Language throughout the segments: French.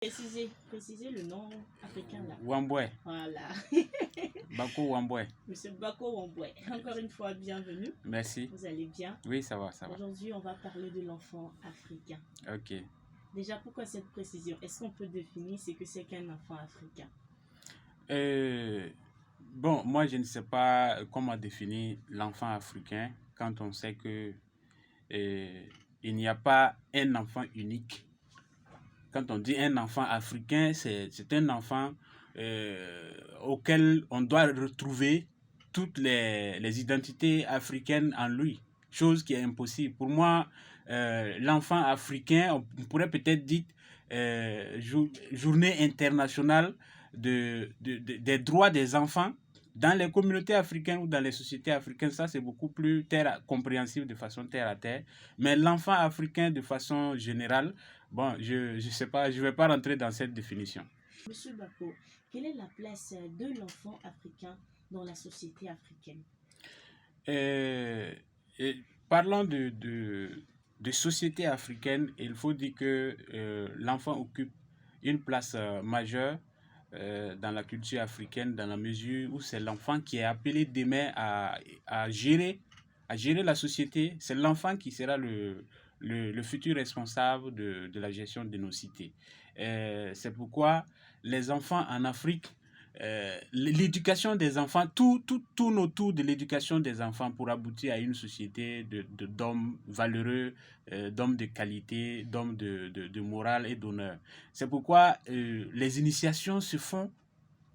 Précisez le nom africain là. Wamboué. Voilà. Bako Wamboué. Monsieur Bako Wamboué. Encore une fois, bienvenue. Merci. Vous allez bien? Oui, ça va, ça va. Aujourd'hui, on va parler de l'enfant africain. Ok. Déjà, pourquoi cette précision? Est-ce qu'on peut définir ce que c'est qu'un enfant africain? Bon, moi, je ne sais pas comment définir l'enfant africain quand on sait que il n'y a pas un enfant unique. Quand on dit un enfant africain, c'est un enfant auquel on doit retrouver toutes les identités africaines en lui, chose qui est impossible. Pour moi, l'enfant africain, on pourrait peut-être dire journée internationale des droits des enfants dans les communautés africaines ou dans les sociétés africaines. Ça, c'est beaucoup plus compréhensible de façon terre à terre. Mais l'enfant africain, de façon générale, bon, je sais pas, je vais pas rentrer dans cette définition. Monsieur Bako, quelle est la place de l'enfant africain dans la société africaine? Parlons de société africaine, il faut dire que l'enfant occupe une place majeure dans la culture africaine, dans la mesure où c'est l'enfant qui est appelé demain à gérer la société. C'est l'enfant qui sera le futur responsable de la gestion de nos cités. C'est pourquoi les enfants en Afrique, l'éducation des enfants, tout tourne autour de l'éducation des enfants pour aboutir à une société d'hommes valeureux, d'hommes de qualité, d'hommes de morale et d'honneur. C'est pourquoi les initiations se font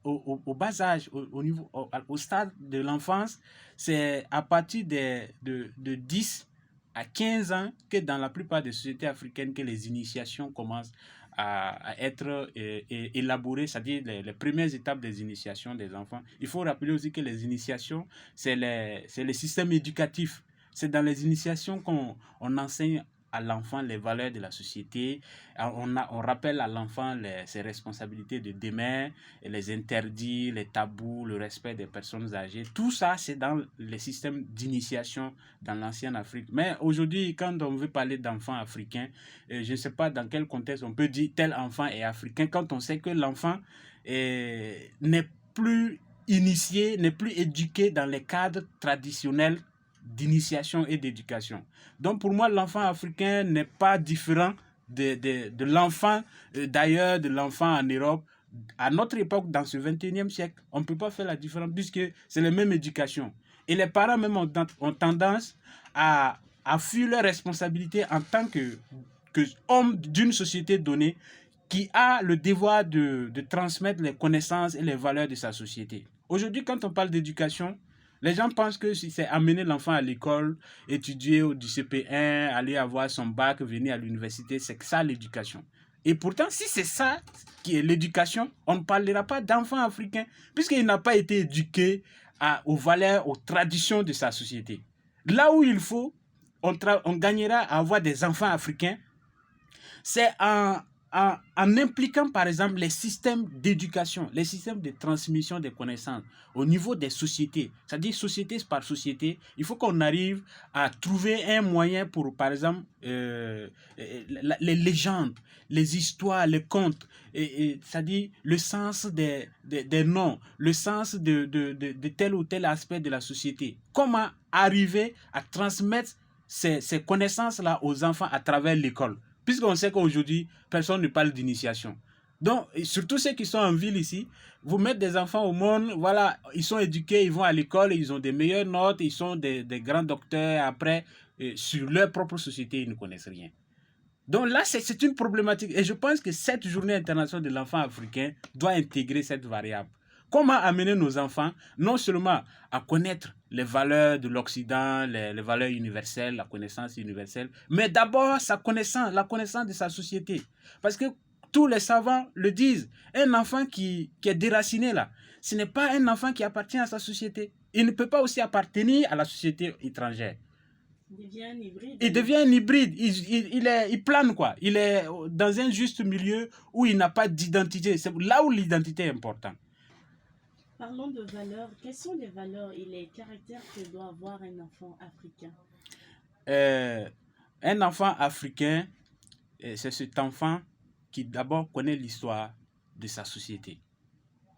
au bas âge, au stade de l'enfance. C'est à partir de 10 à 15 ans que dans la plupart des sociétés africaines que les initiations commencent à être élaborées, c'est-à-dire les premières étapes des initiations des enfants. Il faut rappeler aussi que les initiations, c'est le système éducatif. C'est dans les initiations qu'on enseigne à l'enfant les valeurs de la société. On rappelle à l'enfant ses responsabilités de demain, les interdits, les tabous, le respect des personnes âgées. Tout ça, c'est dans les systèmes d'initiation dans l'ancienne Afrique. Mais aujourd'hui, quand on veut parler d'enfants africains, je ne sais pas dans quel contexte on peut dire tel enfant est africain quand on sait que l'enfant n'est plus initié, n'est plus éduqué dans les cadres traditionnels d'initiation et d'éducation. Donc pour moi, l'enfant africain n'est pas différent de l'enfant d'ailleurs, de l'enfant en Europe. À notre époque, dans ce 21e siècle, on ne peut pas faire la différence puisque c'est la même éducation. Et les parents même ont tendance à fuir leurs responsabilités en tant que homme d'une société donnée qui a le devoir de transmettre les connaissances et les valeurs de sa société. Aujourd'hui, quand on parle d'éducation, les gens pensent que c'est amener l'enfant à l'école, étudier du CP1, aller avoir son bac, venir à l'université, c'est ça l'éducation. Et pourtant, si c'est ça qui est l'éducation, on ne parlera pas d'enfant africain, puisqu'il n'a pas été éduqué aux valeurs, aux traditions de sa société. Là où il faut, on gagnera à avoir des enfants africains, c'est en impliquant par exemple les systèmes d'éducation, les systèmes de transmission des connaissances au niveau des sociétés, c'est-à-dire société par société, il faut qu'on arrive à trouver un moyen pour par exemple les légendes, les histoires, les contes, c'est-à-dire le sens des noms, le sens de tel ou tel aspect de la société. Comment arriver à transmettre ces connaissances-là aux enfants à travers l'école? Puisqu'on sait qu'aujourd'hui, personne ne parle d'initiation. Donc, surtout ceux qui sont en ville ici, vous mettez des enfants au monde, voilà, ils sont éduqués, ils vont à l'école, ils ont des meilleures notes, ils sont des grands docteurs. Après, sur leur propre société, ils ne connaissent rien. Donc là, c'est une problématique. Et je pense que cette journée internationale de l'enfant africain doit intégrer cette variable. Comment amener nos enfants non seulement à connaître les valeurs de l'Occident, les valeurs universelles, la connaissance universelle, mais d'abord la connaissance de sa société. Parce que tous les savants le disent, un enfant qui est déraciné là, ce n'est pas un enfant qui appartient à sa société. Il ne peut pas aussi appartenir à la société étrangère. Il devient un hybride. Il devient un hybride. Il plane quoi. Il est dans un juste milieu où il n'a pas d'identité. C'est là où l'identité est importante. Parlons de valeurs. Quelles sont les valeurs et les caractères que doit avoir un enfant africain? Un enfant africain, c'est cet enfant qui d'abord connaît l'histoire de sa société.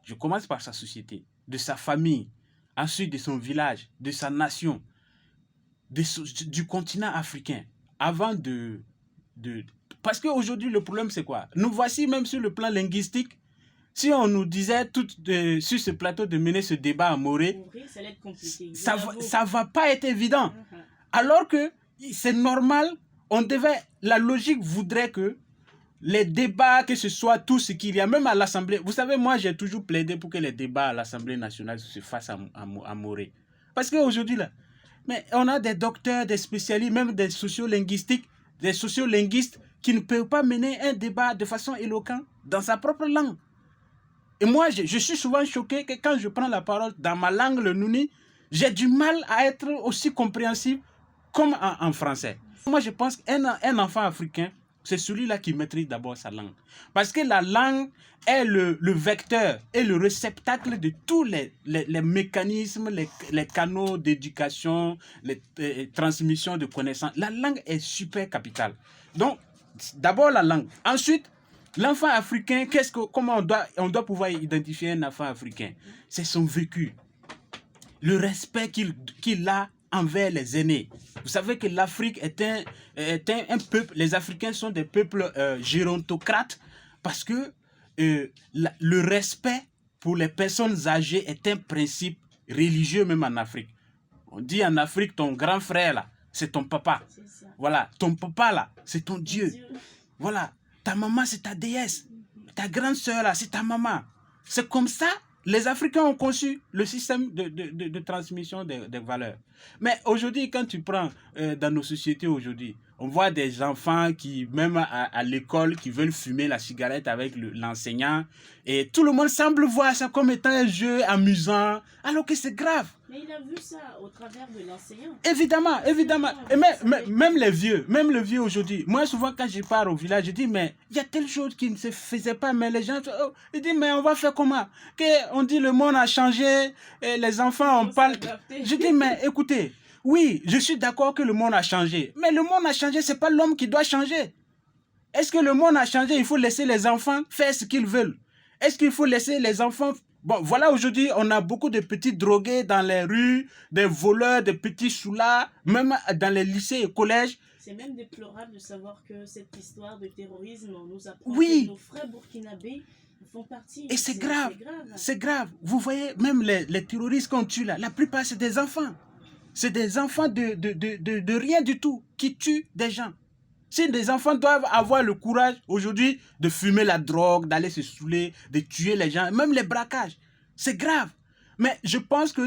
Je commence par sa société, de sa famille, ensuite de son village, de sa nation, du continent africain, avant parce qu'aujourd'hui, le problème, c'est quoi? Nous voici même sur le plan linguistique. Si on nous disait sur ce plateau de mener ce débat à Morée, ça ne va pas être évident. Alors que c'est normal, la logique voudrait que les débats, que ce soit tout ce qu'il y a, même à l'Assemblée. Vous savez, moi, j'ai toujours plaidé pour que les débats à l'Assemblée nationale se fassent à Morée. Parce qu'aujourd'hui, là, mais on a des docteurs, des spécialistes, même des sociolinguistes qui ne peuvent pas mener un débat de façon éloquente dans sa propre langue. Et moi, je suis souvent choqué que quand je prends la parole dans ma langue, le Nouni, j'ai du mal à être aussi compréhensible comme en français. Moi, je pense qu'un enfant africain, c'est celui-là qui maîtrise d'abord sa langue. Parce que la langue est le vecteur et le réceptacle de tous les mécanismes, les canaux d'éducation, les transmissions de connaissances. La langue est super capitale. Donc, d'abord la langue. Ensuite, l'enfant africain, comment on doit pouvoir identifier un enfant africain? C'est son vécu. Le respect qu'il a envers les aînés. Vous savez que l'Afrique est un peuple, les Africains sont des peuples gérontocrates parce que le respect pour les personnes âgées est un principe religieux même en Afrique. On dit en Afrique, ton grand frère là, c'est ton papa. Voilà, ton papa là, c'est ton Dieu. Voilà, ta maman c'est ta déesse. Ta grande sœur là, c'est ta maman. C'est comme ça. Les Africains ont conçu le système de transmission des valeurs. Mais aujourd'hui, quand tu prends dans nos sociétés aujourd'hui, on voit des enfants qui, même à l'école, qui veulent fumer la cigarette avec l'enseignant. Et tout le monde semble voir ça comme étant un jeu amusant, alors que c'est grave. Mais il a vu ça au travers de l'enseignant. Évidemment, évidemment. Et même les vieux aujourd'hui. Moi, souvent, quand je pars au village, je dis, mais il y a telle chose qui ne se faisait pas. Mais les gens, ils disent, mais on va faire comment? On dit, le monde a changé, et les enfants, on parle. Je dis, mais écoutez, oui, je suis d'accord que le monde a changé. Mais le monde a changé, ce n'est pas l'homme qui doit changer. Est-ce que le monde a changé? Il faut laisser les enfants faire ce qu'ils veulent. Est-ce qu'il faut laisser les enfants... Bon, voilà, aujourd'hui, on a beaucoup de petits drogués dans les rues, des voleurs, des petits soulards, même dans les lycées et collèges. C'est même déplorable de savoir que cette histoire de terrorisme nous apprend que nos frères burkinabés font partie. Et c'est grave. C'est grave. Vous voyez, même les terroristes qu'on tue là, la plupart, c'est des enfants. C'est des enfants de rien du tout qui tuent des gens. Si des enfants doivent avoir le courage aujourd'hui de fumer la drogue, d'aller se saouler, de tuer les gens, même les braquages, c'est grave. Mais je pense que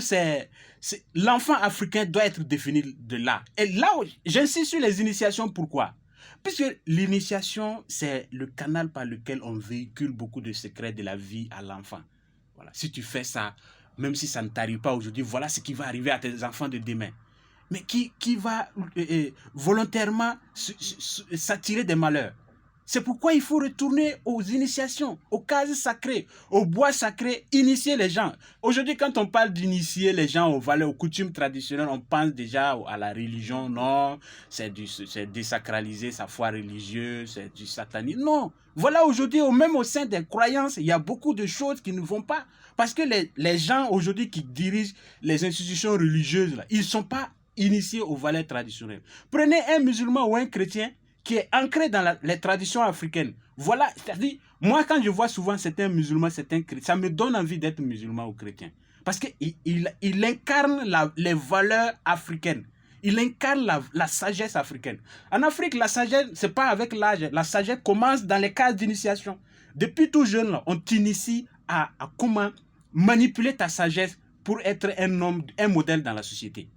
l'enfant africain doit être défini de là. Et là, j'insiste sur les initiations. Pourquoi? Puisque l'initiation, c'est le canal par lequel on véhicule beaucoup de secrets de la vie à l'enfant. Voilà. Si tu fais ça, même si ça ne t'arrive pas aujourd'hui, voilà ce qui va arriver à tes enfants de demain. Mais qui va volontairement s'attirer des malheurs. C'est pourquoi il faut retourner aux initiations, aux cases sacrées, au bois sacré, initier les gens. Aujourd'hui, quand on parle d'initier les gens aux valeurs, aux coutumes traditionnelles, on pense déjà à la religion. Non, c'est désacraliser sa foi religieuse, c'est du satanisme. Non, voilà aujourd'hui, même au sein des croyances, il y a beaucoup de choses qui ne vont pas. Parce que les gens aujourd'hui qui dirigent les institutions religieuses, là, ils ne sont pas initiés aux valeurs traditionnelles. Prenez un musulman ou un chrétien qui est ancré dans les traditions africaines. Voilà, c'est-à-dire, moi quand je vois souvent certains musulmans, certains chrétiens, ça me donne envie d'être musulman ou chrétien. Parce qu'il incarne les valeurs africaines. Il incarne la sagesse africaine. En Afrique, la sagesse, ce n'est pas avec l'âge. La sagesse commence dans les cases d'initiation. Depuis tout jeune, là, on t'initie à comment manipuler ta sagesse pour être un homme, un modèle dans la société.